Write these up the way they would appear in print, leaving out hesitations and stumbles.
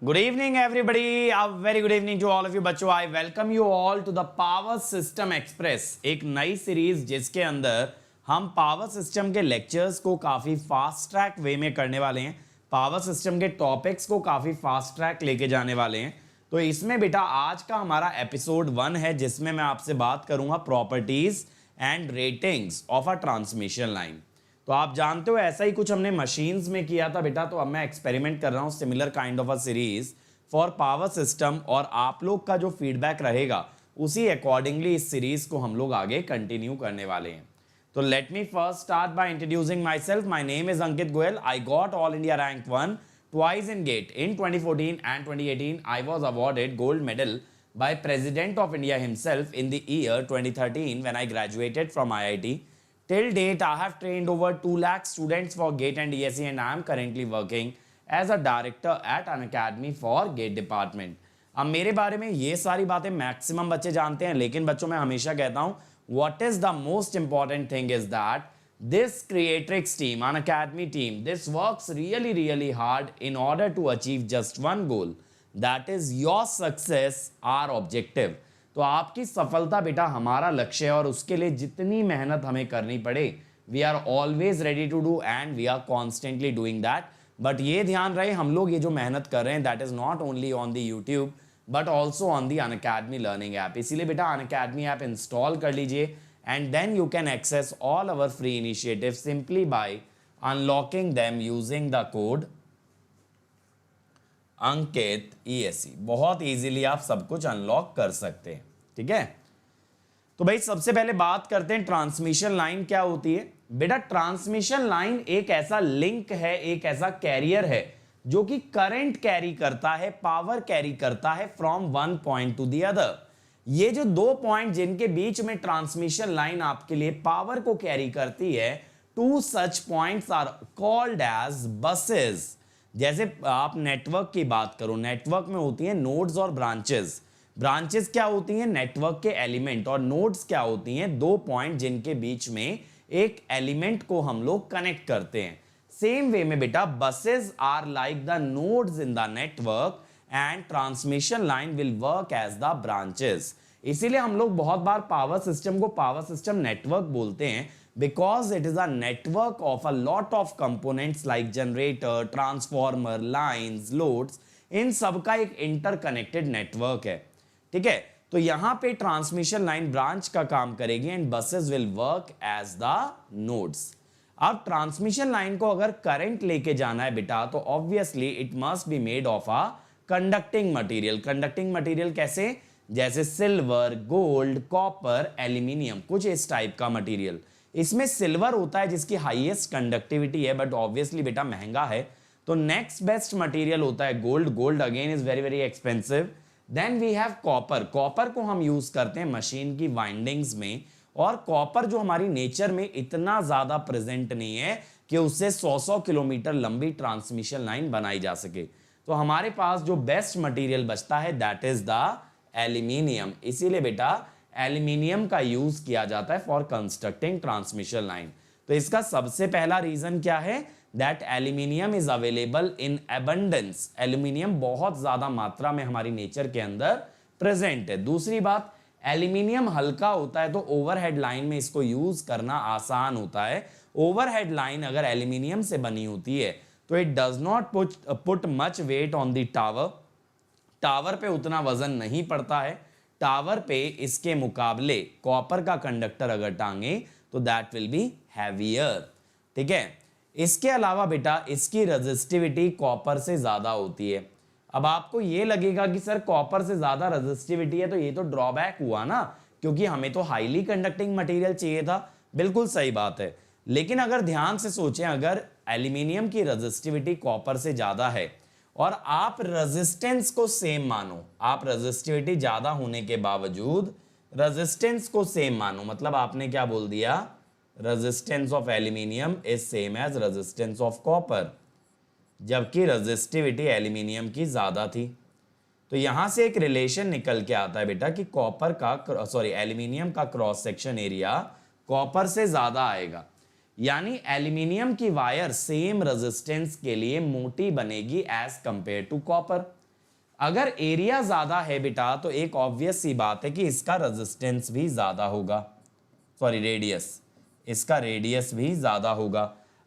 Good evening, everybody. A very good evening to all of you बच्चों. I welcome you all to the Power System Express. एक नई series जिसके अंदर हम power system के lectures को काफ़ी फास्ट ट्रैक वे में करने वाले हैं. पावर सिस्टम के टॉपिक्स को काफ़ी फास्ट ट्रैक लेके जाने वाले हैं. तो इसमें बेटा आज का हमारा एपिसोड 1 है जिसमें मैं आपसे बात करूंगा properties and ratings of a transmission line. तो आप जानते हो ऐसा ही कुछ हमने मशीन्स में किया था बेटा. तो अब मैं एक्सपेरिमेंट कर रहा हूँ similar kind of a series for power system और आप लोग का जो फीडबैक रहेगा उसी अकॉर्डिंगली इस सीरीज को हम लोग आगे कंटिन्यू करने वाले हैं. तो let me first start by introducing my self. My name is Ankit Goyal. I got all India rank 1 twice in GATE. In 2014 and 2018 I was awarded gold medal by President of India himself in the year 2013 when I graduated from IIT. Till date, I have trained over 2 lakh students for GATE and DSE and I am currently working as a director at an academy for GATE department. अब मेरे बारे में ये सारी बातें maximum बच्चे जानते हैं, लेकिन बच्चों मैं हमेशा कहता हूँ what is the most important thing is that this Creatrix team, an academy team, this works really hard in order to achieve just one goal. That is your success, our objective. तो आपकी सफलता बेटा हमारा लक्ष्य है और उसके लिए जितनी मेहनत हमें करनी पड़े we are always ready to do and we are constantly doing that. But ये ध्यान रहे हम लोग ये जो मेहनत कर रहे हैं that is not only on the YouTube but also on the Unacademy learning app. इसीलिए बेटा अनअकैडमी ऐप इंस्टॉल कर लीजिए and then you can access all our free initiatives simply by unlocking them using the code Ankit ESE. बहुत easily आप सब कुछ unlock कर सकते हैं. ठीक है, तो भाई सबसे पहले बात करते हैं ट्रांसमिशन लाइन क्या होती है. बेटा ट्रांसमिशन लाइन एक ऐसा लिंक है, एक ऐसा कैरियर है जो कि करंट कैरी करता है, पावर कैरी करता है from one point two the other. ये जो दो पॉइंट जिनके बीच में ट्रांसमिशन लाइन आपके लिए पावर को कैरी करती है, two such points are called as buses. जैसे आप नेटवर्क की बात करो, नेटवर्क में होती हैं नोड्स और ब्रांचेस. ब्रांचेस क्या होती हैं? नेटवर्क के एलिमेंट. और नोड्स क्या होती हैं? दो पॉइंट जिनके बीच में एक एलिमेंट को हम लोग कनेक्ट करते हैं. सेम वे में बेटा buses are like the nodes in the network and transmission line will work as the branches. इसीलिए हम लोग बहुत बार पावर सिस्टम को पावर सिस्टम नेटवर्क बोलते हैं because it is a network of a lot of components like generator, transformer, lines, loads. इन सबका एक इंटरकनेक्टेड नेटवर्क है. ठीक है, तो यहां पे ट्रांसमिशन लाइन ब्रांच का काम करेगी and buses will work as the nodes. अब ट्रांसमिशन लाइन को अगर करंट लेके जाना है बेटा तो obviously it must be made of a conducting material. Conducting material कैसे? जैसे सिल्वर, गोल्ड, कॉपर, एल्यूमिनियम, कुछ इस टाइप का मटेरियल. इसमें सिल्वर होता है जिसकी हाईएस्ट कंडक्टिविटी है बट ऑब्वियसली बेटा महंगा है. तो नेक्स्ट बेस्ट मटेरियल होता है gold. Gold again is very expensive. Then we have copper. Copper को हम यूज करते हैं मशीन की वाइंडिंग्स में. और कॉपर जो हमारी नेचर में इतना ज्यादा प्रेजेंट नहीं है कि उससे 100 किलोमीटर लंबी ट्रांसमिशन लाइन बनाई जा सके. तो हमारे पास जो बेस्ट मटेरियल बचता है दैट इज द एल्यूमिनियम. इसीलिए बेटा एल्यूमिनियम का यूज किया जाता है फॉर कंस्ट्रक्टिंग ट्रांसमिशन लाइन. तो इसका सबसे पहला रीजन क्या है? That aluminium is available in abundance. Aluminium बहुत ज्यादा मात्रा में हमारी नेचर के अंदर प्रेजेंट है. दूसरी बात, एल्यूमिनियम हल्का होता है तो ओवरहेड लाइन में इसको यूज करना आसान होता है. ओवरहेड लाइन अगर एल्यूमिनियम से बनी होती है तो it does not put much weight on the tower. Tower पे उतना वजन नहीं पड़ता है. टावर पे इसके मुकाबले कॉपर का कंडक्टर अगर टांगे तो दैट विल बी हैवियर. ठीक है, इसके अलावा बेटा इसकी रेजिस्टिविटी कॉपर से ज्यादा होती है. अब आपको ये लगेगा कि सर कॉपर से ज्यादा रेजिस्टिविटी है तो ये तो ड्रॉबैक हुआ ना, क्योंकि हमें तो हाईली कंडक्टिंग मटेरियल चाहिए था. बिल्कुल सही बात है, लेकिन अगर ध्यान से सोचें, अगर एल्यूमिनियम की रेजिस्टिविटी कॉपर से ज्यादा है और आप रेजिस्टेंस को सेम मानो, आप रेजिस्टिविटी ज्यादा होने के बावजूद रेजिस्टेंस को सेम मानो, मतलब आपने क्या बोल दिया? Resistance of aluminium is same as resistance of copper, जबकि रेजिस्टिविटी एल्यूमिनियम की ज्यादा थी. तो यहां से एक रिलेशन निकल के आता है बेटा कि कॉपर का एल्यूमिनियम का क्रॉस सेक्शन एरिया कॉपर से ज्यादा आएगा. यानी एल्यूमिनियम की वायर सेम रेजिस्टेंस के लिए मोटी बनेगी एज कंपेयर टू कॉपर. अगर एरिया ज्यादा है बेटा तो एक ऑब्वियस सी बात है कि इसका रेजिस्टेंस भी ज्यादा होगा, सॉरी रेडियस, इसका रेडियस भी ज्यादा होगा।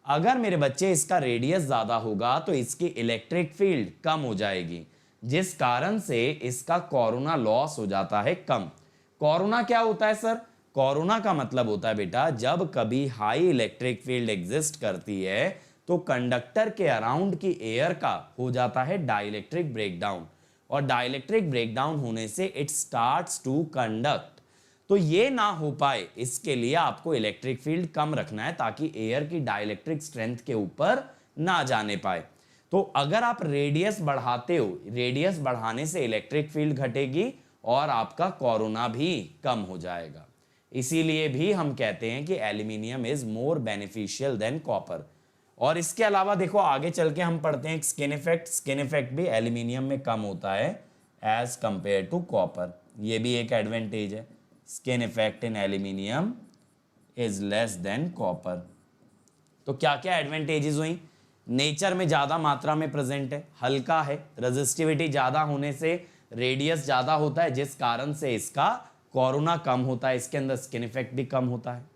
अगर मेरे बच्चे इसका रेडियस ज्यादा होगा तो इसकी इलेक्ट्रिक फील्ड कम हो जाएगी, जिस कारण से इसका कोरोना लॉस हो जाता है कम। कोरोना क्या होता है सर? कोरोना का मतलब होता है बेटा जब कभी हाई इलेक्ट्रिक फील्ड एग्जिस्ट करती है तो कंडक्टर के अराउंड की एयर का हो जाता है डाइलेक्ट्रिक ब्रेकडाउन, और डाइलेक्ट्रिक ब्रेकडाउन होने से इट स्टार्ट्स टू कंडक्ट। तो ये ना हो पाए इसके लिए आपको इलेक्ट्रिक फील्ड कम रखना है ताकि एयर की डाइलेक्ट्रिक स्ट्रेंथ के ऊपर ना जाने पाए। तो अगर आप रेडियस बढ़ाते हो, रेडियस बढ़ाने से इलेक्ट्रिक फील्ड घटेगी और आपका कोरोना भी कम हो जाएगा। इसीलिए भी हम कहते हैं कि aluminium is more beneficial than copper. और इसके अलावा देखो आगे चल के हम पढ़ते हैं स्किन इफेक्ट। स्किन इफेक्ट भी एल्यूमिनियम में कम होता है एज कंपेयर टू कॉपर, ये भी एक एडवांटेज है। Skin effect in aluminium is less than copper. तो क्या क्या एडवांटेजेस हुई? नेचर में ज्यादा मात्रा में प्रेजेंट है, हल्का है, रेजिस्टिविटी ज्यादा होने से रेडियस ज्यादा होता है, जिस कारण से इसका कोरोना कम होता है, इसके अंदर स्किन इफेक्ट भी कम होता है।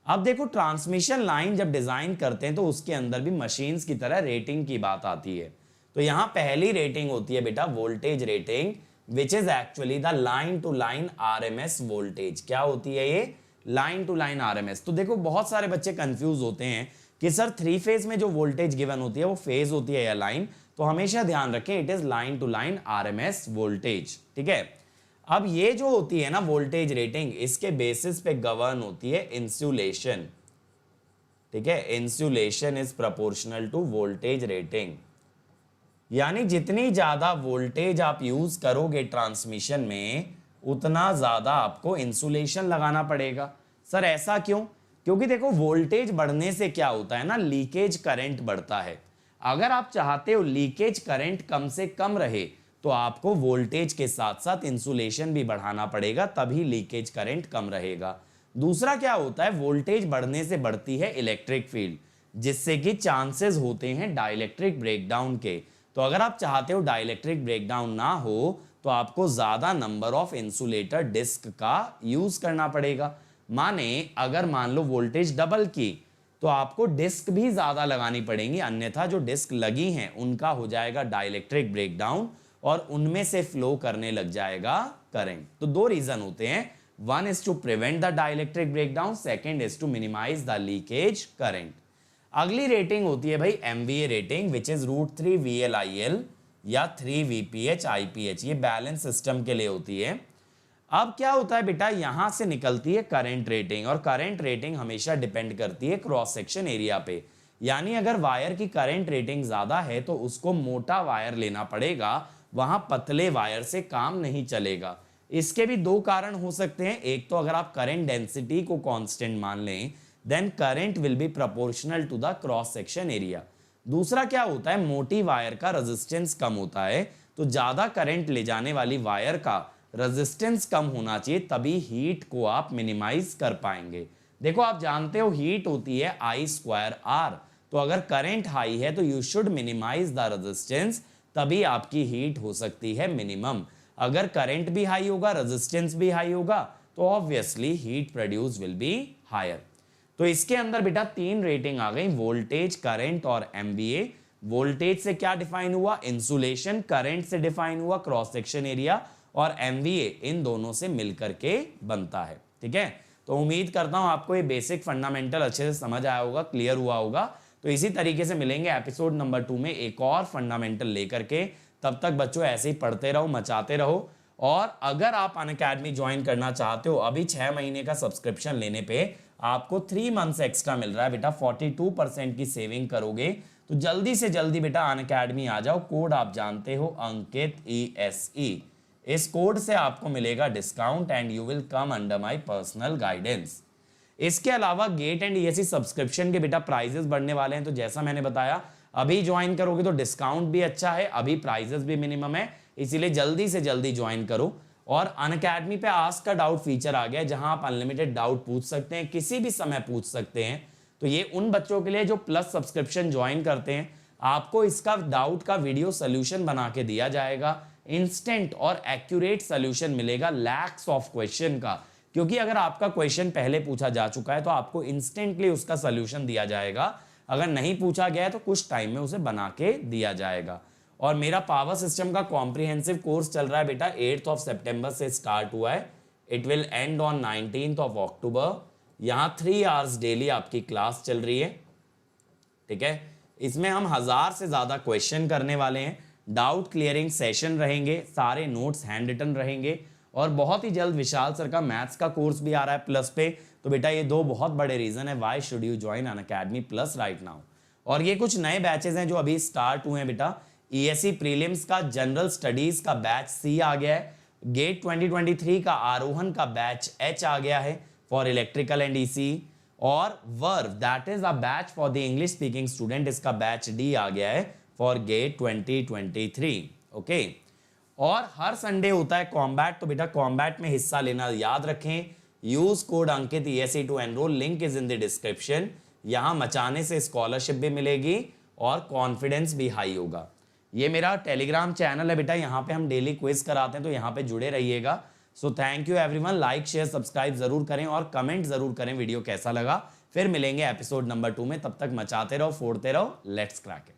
अब देखो ट्रांसमिशन लाइन जब डिजाइन करते हैं तो उसके अंदर भी मशीन्स की तरह रेटिंग की बात आती है। तो यहां पहली रेटिंग होती है बेटा voltage rating, which is actually the line to line RMS voltage. क्या होती है ये? Line to line RMS. तो देखो बहुत सारे बच्चे कंफ्यूज होते हैं कि सर 3 फेज में जो वोल्टेज गिवन होती है वो फेज होती है या लाइन? तो हमेशा ध्यान रखें it is line to line RMS voltage, ठीक है। अब ये जो होती है ना वोल्टेज रेटिंग, इसके बेसिस पे गवर्न होती है इंसुलेशन, ठीक है। Insulation is proportional to voltage rating, यानी जितनी ज्यादा वोल्टेज आप यूज करोगे ट्रांसमिशन में उतना ज्यादा आपको इंसुलेशन लगाना पड़ेगा। सर ऐसा क्यों? क्योंकि देखो वोल्टेज बढ़ने से क्या होता है ना, लीकेज करंट बढ़ता है। अगर आप चाहते हो लीकेज करंट कम से कम रहे तो आपको वोल्टेज के साथ साथ इंसुलेशन भी बढ़ाना पड़ेगा, तभी लीकेज करंट कम रहेगा। दूसरा क्या होता है, वोल्टेज बढ़ने से बढ़ती है इलेक्ट्रिक फील्ड, जिससे कि चांसेस होते हैं डाइलेक्ट्रिक ब्रेकडाउन के। तो अगर आप चाहते हो डाइलेक्ट्रिक ब्रेकडाउन ना हो तो आपको ज्यादा नंबर ऑफ इंसुलेटर डिस्क का यूज करना पड़ेगा। माने अगर मान लो वोल्टेज डबल की तो आपको डिस्क भी ज्यादा लगानी पड़ेंगी, अन्यथा जो डिस्क लगी हैं उनका हो जाएगा डाइलेक्ट्रिक ब्रेकडाउन और उनमें से फ्लो करने लग जाएगा करंट। तो दो रीजन होते हैं, one is to prevent the dielectric breakdown, second is to minimise the leakage current. अगली रेटिंग होती है भाई MVA rating, which is √3 VLIL या 3 VPH IPH, ये बैलेंस सिस्टम के लिए होती है। अब क्या होता है बेटा, यहां से निकलती है करंट रेटिंग, और करंट रेटिंग हमेशा डिपेंड करती है क्रॉस सेक्शन एरिया पे। यानी अगर वायर की करंट रेटिंग ज्यादा है तो उसको मोटा वायर लेना पड़ेगा, वहां पतले वायर से काम नहीं चलेगा। इसके भी दो कारण हो सकते हैं, एक तो अगर आप करंट डेंसिटी को कांस्टेंट मान लें then current will be proportional to the cross section area. दूसरा क्या होता है, मोटी वायर का रेजिस्टेंस कम होता है, तो ज्यादा करंट ले जाने वाली वायर का रेजिस्टेंस कम होना चाहिए, तभी हीट को आप मिनिमाइज कर पाएंगे। देखो आप जानते हो हीट होती है I²R, तो अगर करंट हाई है तो you should minimise the resistance, तभी आपकी हीट हो सकती है मिनिमम। अगर करंट भी हाई होगा, रेजिस्टेंस भी हाई होगा, तो obviously heat produce will be higher. तो इसके अंदर बेटा 3 रेटिंग आ गई, वोल्टेज, करंट और एमवीए। वोल्टेज से क्या डिफाइन हुआ, इंसुलेशन, करंट से डिफाइन हुआ क्रॉस सेक्शन एरिया, और एमवीए इन दोनों से मिलकर के बनता है, ठीक है। तो उम्मीद करता हूं आपको ये बेसिक फंडामेंटल अच्छे से समझ आया होगा, क्लियर हुआ होगा। तो इसी तरीके से मिलेंगे एपिसोड नंबर 2 में एक और फंडामेंटल लेकर के। तब तक बच्चों ऐसे ही पढ़ते रहो, मचाते रहो। और अगर आप अनअकैडमी ज्वाइन करना चाहते हो, अभी 6 महीने का सब्सक्रिप्शन लेने पे आपको 3 मंथ्स एक्स्ट्रा मिल रहा है बेटा, 42% की सेविंग करोगे। तो जल्दी से जल्दी बेटा अनअकैडमी आ जाओ। कोड आप जानते हो, अंकित ESE। इस कोड से आपको मिलेगा discount and you will come under my personal guidance. इसके अलावा गेट एंड ESE सब्सक्रिप्शन के बेटा प्राइजेस बढ़ने वाले हैं। तो जैसा मैंने बताया, अभी ज्वाइन करोगे तो डिस्काउंट भी अच्छा है, अभी प्राइजेस भी मिनिमम है, इसीलिए जल्दी से जल्दी ज्वाइन करो। और अनअकैडमी पे आस्क का डाउट फीचर आ गया है, जहां आप अनलिमिटेड डाउट पूछ सकते हैं, किसी भी समय पूछ सकते हैं। तो ये उन बच्चों के लिए जो प्लस सब्सक्रिप्शन ज्वाइन करते हैं, आपको इसका डाउट का वीडियो सोल्यूशन बना के दिया जाएगा। इंस्टेंट और एक्यूरेट सोल्यूशन मिलेगा लैक्स ऑफ क्वेश्चन का, क्योंकि अगर आपका क्वेश्चन पहले पूछा जा चुका है तो आपको इंस्टेंटली उसका सोल्यूशन दिया जाएगा, अगर नहीं पूछा गया है तो कुछ टाइम में उसे बना के दिया जाएगा। और मेरा पावर सिस्टम का कॉम्प्रिहेंसिव कोर्स चल रहा है बेटा, 8 सितंबर से स्टार्ट हुआ है, इट विल एंड ऑन 19 अक्टूबर। यहाँ 3 आवर्स डेली आपकी क्लास चल रही है, ठीक है। इसमें हम 1000 से ज्यादा क्वेश्चन करने वाले हैं, डाउट क्लियरिंग सेशन रहेंगे, सारे नोट्स हैंड रिटन रहेंगे, और बहुत ही जल्द विशाल सर का मैथ्स का कोर्स भी आ रहा है प्लस पे। तो बेटा ये 2 बहुत बड़े रीजन है why should you join Unacademy plus right now. और ये कुछ नए बैचेस हैं जो अभी स्टार्ट हुए हैं बेटा। ईएससी प्रीलिम्स का जनरल स्टडीज का बैच सी आ गया है, गेट 2023 का आरोहण का बैच एच आ गया है फॉर इलेक्ट्रिकल एंड ईसी, और verve that is a batch for the English speaking student, इसका बैच डी आ गया है फॉर गेट 2023। ओके, और हर संडे होता है कॉम्बैट, तो बेटा कॉम्बैट में हिस्सा लेना याद रखें। Use code Ankit ESE to enrol, link is in the description. यहां मचाने से स्कॉलरशिप भी मिलेगी और कॉन्फिडेंस भी हाई होगा। ये मेरा टेलीग्राम चैनल है बेटा, यहाँ पे हम डेली क्विज कराते हैं, तो यहाँ पे जुड़े रहिएगा। So thank you everyone, like share subscribe जरूर करें और कमेंट जरूर करें वीडियो कैसा लगा। फिर मिलेंगे एपिसोड नंबर 2 में, तब तक मचाते रहो, फोड़ते रहो, लेट्स क्रैक इट।